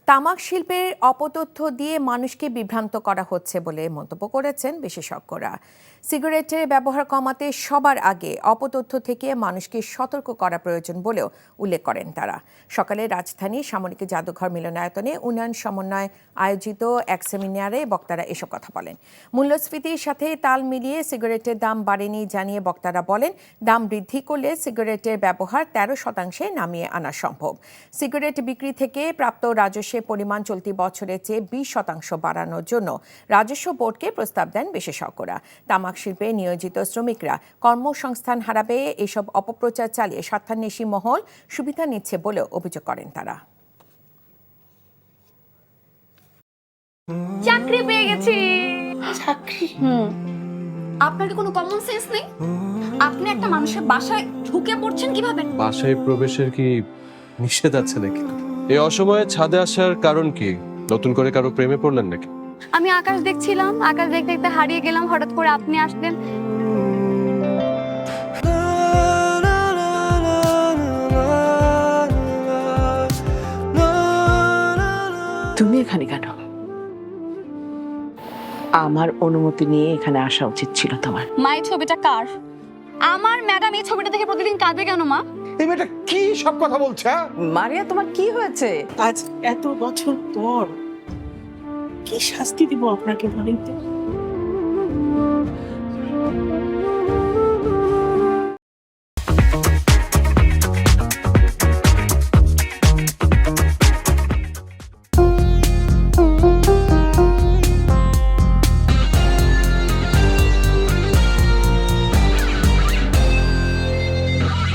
তামাক শিল্পের অপতথ্য দিয়ে মানুষকে বিভ্রান্ত করা হচ্ছে বলে মন্তব্য করেছেন বিশেষজ্ঞরা। সিগারেটের ব্যবহার কমাতে সবার আগে অপতথ্য থেকে মানুষকে সতর্ক করা প্রয়োজন বলেও উল্লেখ করেন তারা। সকালে রাজধানীর সামরিক জাদুঘর মিলনায়তনে উন্নয়ন সমন্বয় আয়োজিত এক সেমিনারে বক্তারা এসব কথা বলেন। মূল্যস্ফীতির সাথে তাল মিলিয়ে সিগারেটের দাম বাড়েনি জানিয়ে বক্তারা বলেন, দাম বৃদ্ধি করলে সিগারেটের ব্যবহার 13% নামিয়ে আনা সম্ভব। সিগারেট বিক্রি থেকে প্রাপ্ত রাজস্বের পরিমাণ চলতি বছরের চেয়ে 20% বাড়ানোর জন্য রাজস্ব বোর্ডকে প্রস্তাব দেন বিশেষজ্ঞরা। তামাক শিল্পে নিয়োজিত শ্রমিকরা কর্মসংস্থান হারাবে, এসব অপপ্রচার চালিয়ে স্বার্থান্বেষী মহল সুবিধা নিচ্ছে বলেও অভিযোগ করেন তারা। চাকরি পেয়ে গেছি। চাকরি? আপনার কি কোনো কমন সেন্স নেই? আপনি একটা মানুষের বাসায় ঢুকে পড়ছেন কিভাবে? বাসায় প্রবেশের কি নিষেধ আছে নাকি? এই অসময়ে ছাদে আসার কারণ কি? নতুন করে কারো প্রেমে পড়লেন নাকি? আমি আকাশ দেখছিলাম, আকাশ দেখতে দেখতে হারিয়ে গেলাম, হঠাৎ করে আপনি আসলেন। তুমি এখানে কেন? আমার অনুমতি নিয়ে এখানে আসা উচিত ছিল তোমার। মা, এই ছবিটা কার? আমার ম্যাডাম এই ছবিটা দেখে প্রতিদিন কাঁদে কেন মা? এই মেয়েটা কি সব কথা বলছে? মারিয়া, তোমার কি হয়েছে? আজ এত বছর পর কি শাস্তি দিব আপনাকে বলেন তো?